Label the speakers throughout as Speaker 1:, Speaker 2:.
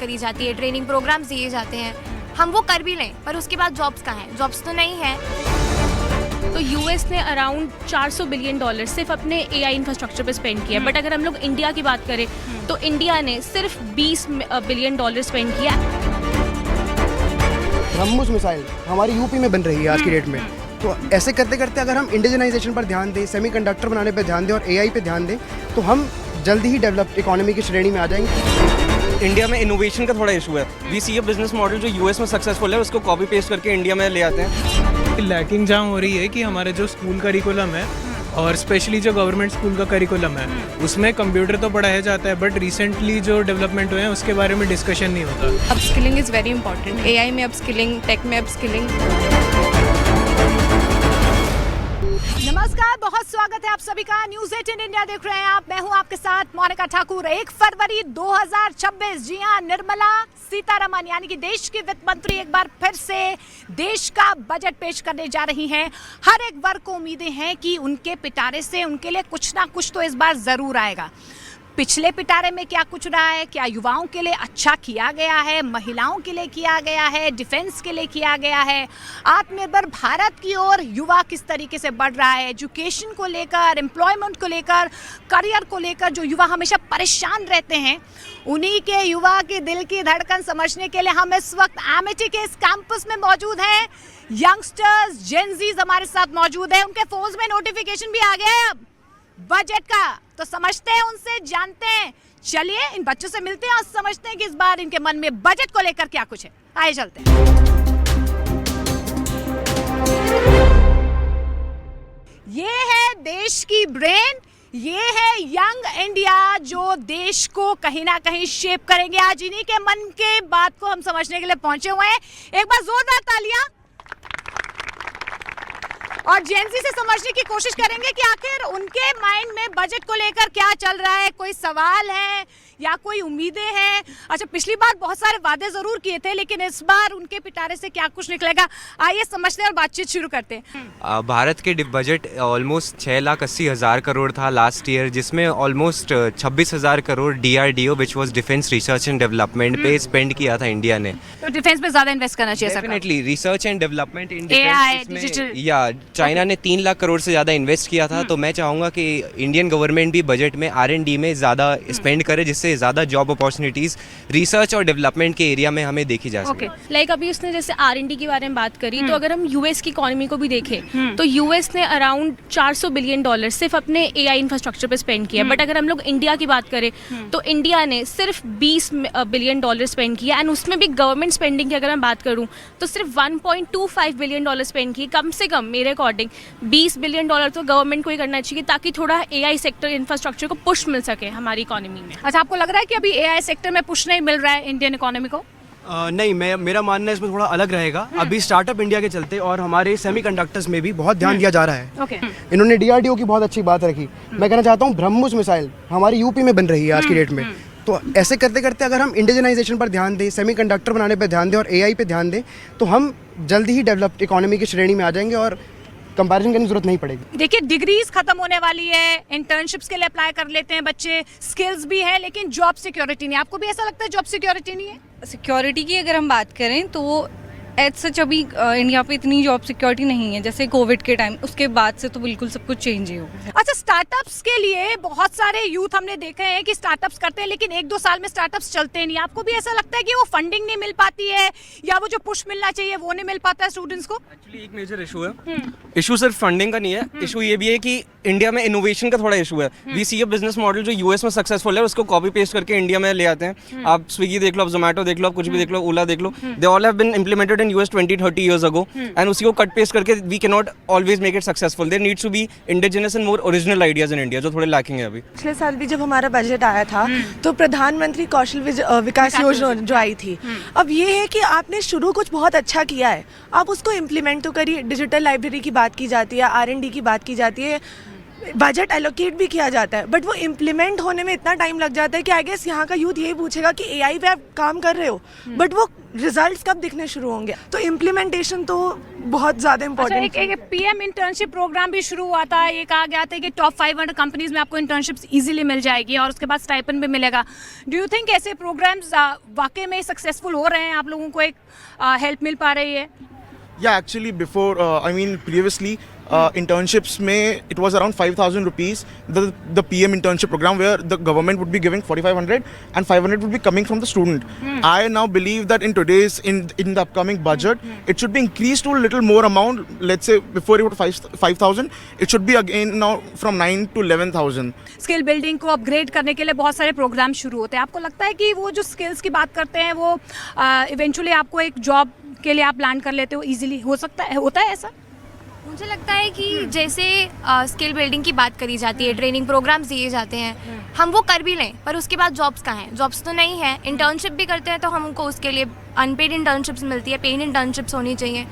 Speaker 1: करी जाती है, ट्रेनिंग प्रोग्राम्स दिए जाते हैं, हम वो कर भी लें पर उसके बाद जॉब्स कहाँ हैं? जॉब्स तो नहीं है।
Speaker 2: तो यूएस ने अराउंड $400 बिलियन सिर्फ अपने एआई इंफ्रास्ट्रक्चर पे स्पेंड किया, बट अगर हम लोग इंडिया की बात करें तो इंडिया ने सिर्फ $20 बिलियन स्पेंड किया।
Speaker 3: ब्रह्मोस मिसाइल हमारी यूपी में बन रही है आज की डेट में। तो ऐसे करते करते अगर हम इंडिजनाइजेशन पर ध्यान दें, सेमीकंडक्टर बनाने पर ध्यान दें और एआई पे ध्यान दें तो हम जल्दी ही डेवलप्ड इकोनॉमी की श्रेणी में आ जाएंगे।
Speaker 4: इंडिया में इनोवेशन का थोड़ा इशू है। We see a business model जो यूएस में सक्सेसफुल है उसको कॉपी पेस्ट करके इंडिया में ले आते हैं।
Speaker 5: लैकिंग जहाँ हो रही है कि हमारे जो स्कूल करिकुलम है और स्पेशली जो गवर्नमेंट स्कूल का करिकुलम है उसमें कंप्यूटर तो पढ़ाया जाता है, बट रिसेंटली जो डेवलपमेंट हुए हैं उसके बारे में डिस्कशन नहीं होता।
Speaker 6: Upskilling is very important. AI में अपस्किलिंग, टेक में अपस्किलिंग।
Speaker 7: नमस्कार, बहुत स्वागत है आप सभी का। न्यूज़ 18 इंडिया देख रहे हैं आप। मैं हूं आपके साथ मोनिका ठाकुर। 1 फरवरी 2026, जी हां, निर्मला सीतारमण यानी कि देश की वित्त मंत्री एक बार फिर से देश का बजट पेश करने जा रही हैं। हर एक वर्ग को उम्मीदें हैं कि उनके पिटारे से उनके लिए कुछ ना कुछ तो इस बार ज़रूर आएगा। पिछले पिटारे में क्या कुछ रहा है, क्या युवाओं के लिए अच्छा किया गया है, महिलाओं के लिए किया गया है, डिफेंस के लिए किया गया है, आत्मनिर्भर भारत की ओर युवा किस तरीके से बढ़ रहा है, एजुकेशन को लेकर, एम्प्लॉयमेंट को लेकर, करियर को लेकर जो युवा हमेशा परेशान रहते हैं, उन्हीं के युवा की दिल की धड़कन समझने के लिए हम इस वक्त एमिटी के इस कैंपस में मौजूद हैं। यंगस्टर्स, जेनजीज हमारे साथ मौजूद हैं। उनके फोन्स में नोटिफिकेशन भी आ गया है अब बजट का, तो समझते हैं उनसे, जानते हैं। चलिए इन बच्चों से मिलते हैं और समझते हैं कि इस बार इनके मन में बजट को लेकर क्या कुछ है। आइए चलते हैं। ये है देश की ब्रेन, ये है यंग इंडिया जो देश को कहीं ना कहीं शेप करेंगे। आज इन्हीं के मन के बात को हम समझने के लिए पहुंचे हुए हैं। एक बार जोरदार तालियां। और जेनजी से समझने की कोशिश करेंगे कि आखिर उनके माइंड में बजट को लेकर क्या चल रहा है, कोई सवाल है या कोई उम्मीदें हैं। अच्छा, पिछली बार बहुत सारे वादे जरूर किए थे, लेकिन इस बार उनके पिटारे से क्या कुछ निकलेगा, आइए समझते हैं और बातचीत शुरू करते हैं।
Speaker 8: भारत के बजट ऑलमोस्ट 6,80,000 करोड़ था लास्ट ईयर, जिसमें almost 26,000 crore DRDO which was defence research and development पे स्पेंड किया था इंडिया ने।
Speaker 7: तो डिफेंस में ज्यादा इन्वेस्ट करना चाहिए सरकार।
Speaker 8: Definitely research and development in
Speaker 7: AI, digital.
Speaker 8: या चाइना ने 3 लाख करोड़ से ज़्यादा इन्वेस्ट किया था। तो मैं चाहूँगा कि इंडियन गवर्नमेंट भी बजट में R&D में ज़्यादा स्पेंड करे, जिससे ज़्यादा जॉब अपॉर्चुनिटीज़ रिसर्च और डेवलपमेंट के एरिया में हमें देखी जा सके।
Speaker 2: लाइक अभी उसने जैसे R&D के बारे में बात करी, तो अगर हम यूएस की इकोनॉमी को भी देखें तो यूएस ने अराउंड $400 बिलियन सिर्फ अपने एआई इंफ्रास्ट्रक्चर पे स्पेंड किया, बट अगर हम लोग इंडिया की बात करें तो इंडिया ने सिर्फ $20 बिलियन स्पेंड किया, एंड उसमें भी गवर्नमेंट स्पेंडिंग की अगर मैं बात करूँ तो सिर्फ $1.25 बिलियन स्पेंड किए। कम से कम मेरे अकॉर्डिंग $20 बिलियन तो गवर्नमेंट को ही करना चाहिए, ताकि थोड़ा एआई सेक्टर इंफ्रास्ट्रक्चर को पुश मिल सके हमारी इकोनॉमी में।
Speaker 7: अच्छा, आपको लग रहा है कि अभी एआई सेक्टर में पुश नहीं मिल रहा है इंडियन इकोनॉमी को?
Speaker 3: नहीं, मेरा मानना है इसमें थोड़ा अलग रहेगा। अभी स्टार्टअप इंडिया के चलते और हमारे सेमीकंडक्टर्स में भी बहुत ध्यान दिया जा रहा है।
Speaker 7: ओके।
Speaker 3: इन्होंने DRDO की बहुत अच्छी बात रखी। मैं कहना चाहता हूँ ब्रह्मोस मिसाइल हमारी यूपी में बन रही है आज की डेट में। तो ऐसे करते करते अगर हम इंडिजनाइजेशन पर ध्यान दें, सेमीकंडक्टर बनाने पर ध्यान दें और एआई पे ध्यान दें तो हम जल्दी ही डेवलप्ड इकोनॉमी की श्रेणी में आ जाएंगे और कंपैरिजन करने की जरूरत नहीं पड़ेगी।
Speaker 7: देखिए, डिग्रीज खत्म होने वाली है, इंटर्नशिप्स के लिए अप्लाई कर लेते हैं बच्चे, स्किल्स भी है, लेकिन जॉब सिक्योरिटी नहीं। आपको भी ऐसा लगता है जॉब सिक्योरिटी नहीं है?
Speaker 6: सिक्योरिटी की अगर हम बात करें तो एज सच अभी इंडिया पे इतनी जॉब सिक्योरिटी नहीं है जैसे कोविड के टाइम। उसके बाद से तो बिल्कुल सब कुछ चेंज ही हो गया।
Speaker 7: अच्छा, स्टार्टअप्स के लिए बहुत सारे यूथ हमने देखे हैं कि स्टार्टअप्स करते हैं, लेकिन 1-2 साल में स्टार्टअप्स चलते नहीं। आपको भी ऐसा लगता है कि वो फंडिंग नहीं मिल पाती है या वो जो पुश मिलना चाहिए वो नहीं मिल पाता है स्टूडेंट्स को?
Speaker 4: एक्चुअली एक मेजर इशू है। इशू सिर्फ फंडिंग का नहीं है, इशू ये भी है कि इंडिया में इनोवेशन का थोड़ा इशू है। We see a business model जो यूएस में सक्सेसफुल है उसको कॉपी पेस्ट करके इंडिया में ले आते हैं। आप स्विगी देख लो, आप जोमेटो देख लो, आप कुछ भी देख लो, ओला देख लो, they all have been implemented in US 20-30 years ago, and उसी को कट पेस्ट करके we cannot always make it successful. There needs to be indigenous and more original ideas in India, जो थोड़े lacking है अभी।
Speaker 9: पिछले साल भी जब हमारा बजट आया था तो प्रधानमंत्री कौशल विकास योजना जो आई थी, अब ये है कि आपने शुरू कुछ बहुत अच्छा किया है, आप उसको इम्प्लीमेंट तो करिए। डिजिटल लाइब्रेरी की बात की जाती है, R&D की बात की जाती है, बजट एलोकेट भी किया जाता है, बट वो इम्प्लीमेंट होने में इतना टाइम लग जाता है कि आई गेस यहाँ का यूथ यही पूछेगा कि एआई पे आप काम कर रहे हो, बट वो रिजल्ट्स कब दिखने शुरू होंगे। तो इम्प्लीमेंटेशन तो बहुत ज़्यादा
Speaker 7: अच्छा,
Speaker 9: इम्पोर्टेंट
Speaker 7: एक पीएम इंटर्नशिप प्रोग्राम भी शुरू हुआ था। ये कहा गया था कि टॉप 500 कंपनीज में आपको इंटर्नशिप्स इजीली मिल जाएगी और उसके बाद स्टाइपेंड भी मिलेगा। डू यू थिंक ऐसे प्रोग्राम्स वाकई में सक्सेसफुल हो रहे हैं? आप लोगों को एक हेल्प मिल पा रही है?
Speaker 10: Yeah, actually before, previously internships it was around 5,000 rupees, the PM internship program, where the government would be giving 4,500 and 500 would be coming from the student. I now believe that in today's, in the upcoming budget, it should be increased to a little more amount. Let's say before it was 5,000, it should be again now from 9 to 11,000.
Speaker 7: Skill building को upgrade करने के लिए बहुत सारे programme शुरू होते हैं। आपको लगता है कि वो जो स्किल्स की बात करते हैं वो इवेंचुअली आपको एक जॉब के लिए आप प्लान कर लेते हो, इजीली हो सकता है, होता है ऐसा?
Speaker 1: मुझे लगता है कि जैसे स्किल बिल्डिंग की बात करी जाती है, ट्रेनिंग प्रोग्राम्स दिए जाते हैं, हम वो कर भी लें पर उसके बाद जॉब्स कहाँ हैं? जॉब्स तो नहीं है। इंटर्नशिप भी करते हैं तो हमको उसके लिए अनपेड इंटर्नशिप्स मिलती है, पेड इंटर्नशिप्स होनी चाहिए।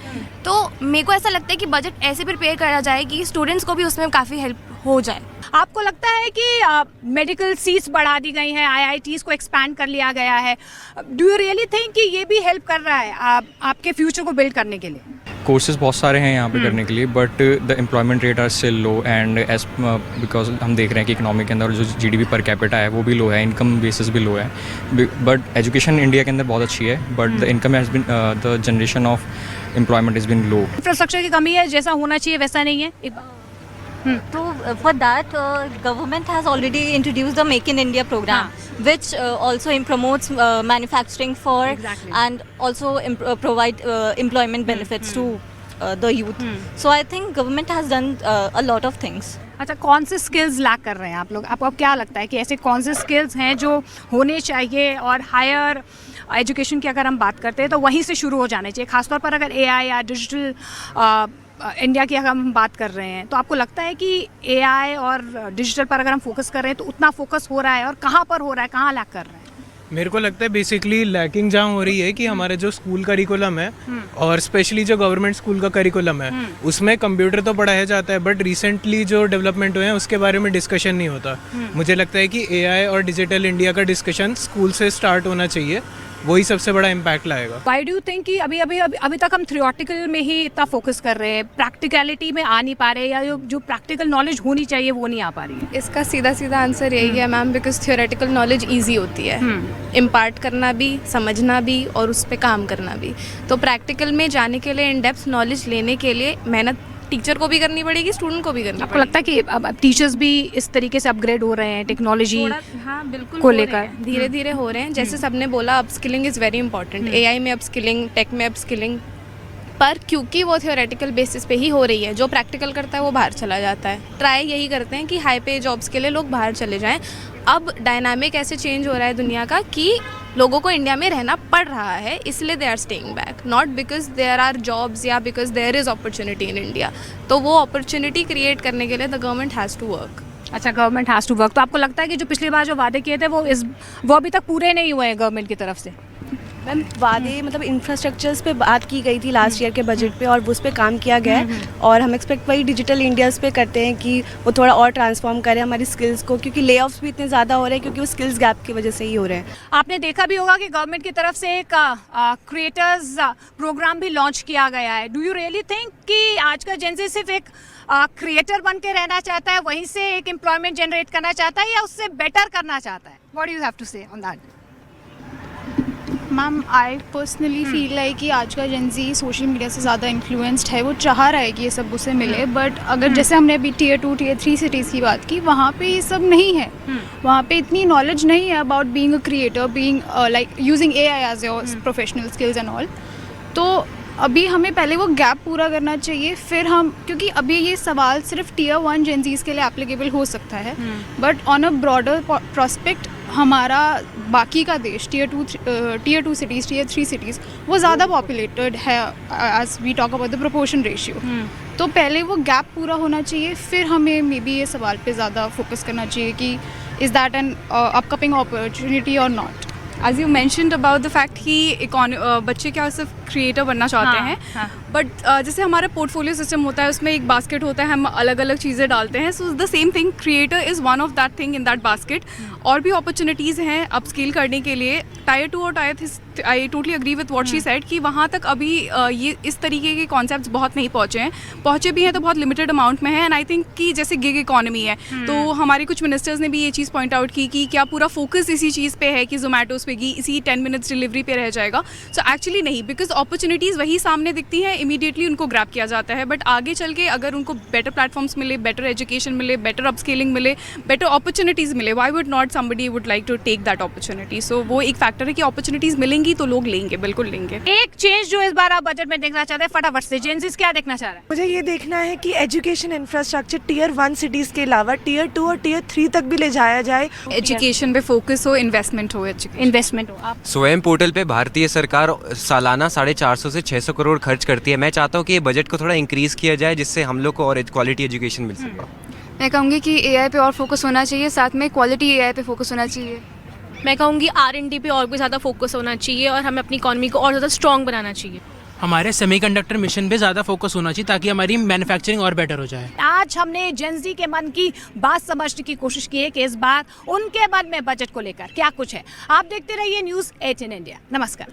Speaker 1: तो मेरे को ऐसा लगता है कि बजट ऐसे प्रिपेयर करा जाए कि स्टूडेंट्स को भी उसमें काफ़ी हेल्प हो जाए।
Speaker 7: आपको लगता है कि मेडिकल सीट्स बढ़ा दी गई हैं, आईआईटीज़ को एक्सपैंड कर लिया गया है? डू यू रियली थिंक कि ये भी हेल्प कर रहा है आपके फ्यूचर को बिल्ड करने के लिए?
Speaker 11: कोर्सेज बहुत सारे हैं यहाँ पे करने के लिए, but the employment rate are still low and as because हम देख रहे हैं कि इकोनॉमी के अंदर जो जीडीपी पर कैपिटा है वो भी लो है, इनकम बेसिस भी लो है। बट एजुकेशन इंडिया के अंदर बहुत अच्छी है, but the income has been the generation of employment is been low.
Speaker 7: Infrastructure की कमी है, जैसा होना चाहिए वैसा नहीं है।
Speaker 12: So for that, government has already introduced the Make in India program, which also promotes manufacturing for and also provide employment benefits to the youth. So I think government has done a lot of things.
Speaker 7: अच्छा, कौन से skills lack कर रहे हैं आप लोग? आपको क्या लगता है कि ऐसे कौन से स्किल्स हैं जो होने चाहिए और हायर एजुकेशन की अगर हम बात करते हैं तो वहीं से शुरू हो जाने चाहिए, खासतौर पर अगर एआई या डिजिटल इंडिया की अगर हम बात कर रहे हैं? तो आपको लगता है कि एआई और डिजिटल पर अगर हम फोकस कर रहे हैं तो उतना फोकस हो रहा है, और कहाँ पर हो रहा है, कहाँ लैक कर रहे हैं?
Speaker 5: मेरे को लगता है बेसिकली लैकिंग जहाँ हो रही है कि हमारे जो स्कूल करिकुलम है और स्पेशली जो गवर्नमेंट स्कूल का करिकुलम है उसमें कंप्यूटर तो पढ़ाया जाता है, बट रिसेंटली जो डेवलपमेंट हुए हैं उसके बारे में डिस्कशन नहीं होता। मुझे लगता है कि एआई और डिजिटल इंडिया का डिस्कशन स्कूल से स्टार्ट होना चाहिए, वही सबसे बड़ा इम्पैक्ट लाएगा।
Speaker 7: व्हाई डू यू थिंक कि अभी तक हम थ्योरेटिकल में ही इतना फोकस कर रहे हैं, प्रैक्टिकलिटी में आ नहीं पा रहे, या जो प्रैक्टिकल नॉलेज होनी चाहिए वो नहीं आ पा रही है?
Speaker 13: इसका सीधा सीधा आंसर यही है ma'am, because theoretical knowledge easy होती है, इम्पार्ट करना भी, समझना भी और उस पर काम करना भी। तो प्रैक्टिकल में जाने के लिए, इन डेप्थ नॉलेज लेने के लिए मेहनत टीचर को भी करनी पड़ेगी, स्टूडेंट को भी करनी
Speaker 7: आपको लगता है कि अब टीचर्स भी इस तरीके से अपग्रेड हो रहे हैं टेक्नोलॉजी
Speaker 13: बिल्कुल
Speaker 7: को लेकर?
Speaker 13: धीरे धीरे हो रहे हैं। जैसे सबने बोला, upskilling is very important, AI में अपस्किलिंग, टेक में अपस्किलिंग, पर क्योंकि वो थ्योरेटिकल बेसिस पे ही हो रही है, जो प्रैक्टिकल करता है वो बाहर चला जाता है। ट्राई यही करते हैं कि हाई पे जॉब्स के लिए लोग बाहर चले जाएं। अब डायनामिक ऐसे चेंज हो रहा है दुनिया का कि लोगों को इंडिया में रहना पड़ रहा है, इसलिए they are staying back, not because there are jobs या because there is opportunity in India. तो वो अपॉर्चुनिटी क्रिएट करने के लिए the government has to work.
Speaker 7: अच्छा, गवर्नमेंट हैज़ टू वर्क। तो आपको लगता है कि जो पिछली बार जो वादे किए थे वो अभी तक पूरे नहीं हुए हैं गवर्नमेंट की तरफ से?
Speaker 9: मैम, वादे मतलब इंफ्रास्ट्रक्चर्स पे बात की गई थी लास्ट ईयर के बजट पे, और उस पे काम किया गया है, और हम एक्सपेक्ट वही डिजिटल इंडियाज़ पे करते हैं कि वो थोड़ा और ट्रांसफॉर्म करें हमारी स्किल्स को, क्योंकि ले ऑफ्स भी इतने ज़्यादा हो रहे हैं क्योंकि वो स्किल्स गैप की वजह से ही हो रहे हैं।
Speaker 7: आपने देखा भी होगा कि गवर्नमेंट की तरफ से एक क्रिएटर्स प्रोग्राम भी लॉन्च किया गया है। डू यू रियली थिंक कि आज का जेन ज़ी सिर्फ एक क्रिएटर बन के रहना चाहता है, वहीं से एक एम्प्लॉयमेंट जनरेट करना चाहता है, या उससे बेटर करना चाहता है? What do you have to say on that?
Speaker 14: Ma'am, I personally feel like कि आज का जेनजी सोशल मीडिया से ज़्यादा इन्फ्लुएंस्ड है, वो चाह रहा है कि ये सब उसे मिले, बट अगर जैसे हमने अभी Tier 2, Tier 3 सिटीज़ की बात की, वहाँ पे ये सब नहीं है, वहाँ पे इतनी नॉलेज नहीं है about being a creator, being like using AI as your professional skills and all. तो अभी हमें पहले वो गैप पूरा करना चाहिए, फिर हम, क्योंकि अभी ये सवाल सिर्फ Tier 1 जेनजीज़ के लिए एप्लीकेबल हो सकता है, but on a broader prospect हमारा बाकी का देश Tier 2 सिटीज़, Tier 3 सिटीज़, वो ज़्यादा पॉपुलेटेड है as we talk about the proportion ratio. तो पहले वो गैप पूरा होना चाहिए, फिर हमें मे बी ये सवाल पे ज़्यादा फोकस करना चाहिए कि is that an upcoming opportunity और not. As you mentioned about the fact कि बच्चे क्या सिर्फ क्रिएटर बनना चाहते हैं, बट जैसे हमारा पोर्टफोलियो सिस्टम होता है उसमें एक बास्केट होता है, हम अलग अलग चीज़ें डालते हैं. So the same thing, creator is one of that thing in that basket. और भी अपॉर्चुनिटीज़ हैं अपस्किल करने के लिए. टायर 2 और tyre 3, I totally agree with what she said कि वहाँ तक अभी ये इस तरीके के कॉन्सेप्ट्स बहुत नहीं पहुँचे हैं. पहुँचे भी हैं तो बहुत लिमिटेड अमाउंट में है. एंड आई थिंक कि जैसे गिग इकॉनमी है, तो हमारे कुछ मिनिस्टर्स ने भी ये चीज़ पॉइंट आउट की कि क्या पूरा फोकस इसी चीज़ पे है कि जोमेटो स्विगी इसी 10 मिनट्स डिलीवरी पे रह जाएगा. सो एक्चुअली नहीं, बिकॉज अपॉर्चुनिटीज़ वही सामने दिखती हैं, इमीडिएटली उनको ग्रैब किया जाता है. बट आगे चल के अगर उनको बेटर प्लेटफॉर्म्स मिले, बेटर एजुकेशन मिले, बेटर अपस्केलिंग मिले, बेटर अपॉर्चुनिटीज़ मिले, why would not somebody would like to take that opportunity. So वो एक फैक्टर है कि अपॉर्चुनिटीज़ मिलेंगी तो लोग लेंगे, बिल्कुल लेंगे.
Speaker 7: एक चेंज जो इस बार आप बजट में देखना चाहते हैं, फटाफट से जेंजीज क्या देखना चाह रहे हैं?
Speaker 9: मुझे ये देखना है कि एजुकेशन इंफ्रास्ट्रक्चर टियर 1 सिटीज़ के अलावा टियर 2 और टियर 3 तक भी ले जाया जाए.
Speaker 14: एजुकेशन पे फोकस हो, इन्वेस्टमेंट हो,
Speaker 7: इन्वेस्टमेंट हो. आप
Speaker 8: स्वयं पोर्टल पे भारतीय सरकार सालाना 450 से 600 करोड़ खर्च करती है. मैं चाहता हूँ कि ये बजट को थोड़ा इंक्रीज़ किया जाए जिससे हम लोग को और क्वालिटी एजुकेशन मिल सके.
Speaker 13: मैं कहूँगी कि एआई पे और फोकस होना चाहिए, साथ में क्वालिटी एआई पे फोकस होना चाहिए.
Speaker 2: मैं कहूँगी R&D पे और भी ज़्यादा फोकस होना चाहिए और हमें अपनी इकॉनमी को और ज़्यादा स्ट्रॉन्ग बनाना चाहिए.
Speaker 5: हमारे सेमीकंडक्टर मिशन पे ज़्यादा फोकस होना चाहिए ताकि हमारी मैन्युफैक्चरिंग और बेटर हो जाए.
Speaker 7: आज हमने जेंजी के मन की बात समझने की कोशिश की है कि इस बार उनके मन में बजट को लेकर क्या कुछ है. आप देखते रहिए न्यूज़ 18 इंडिया. नमस्कार.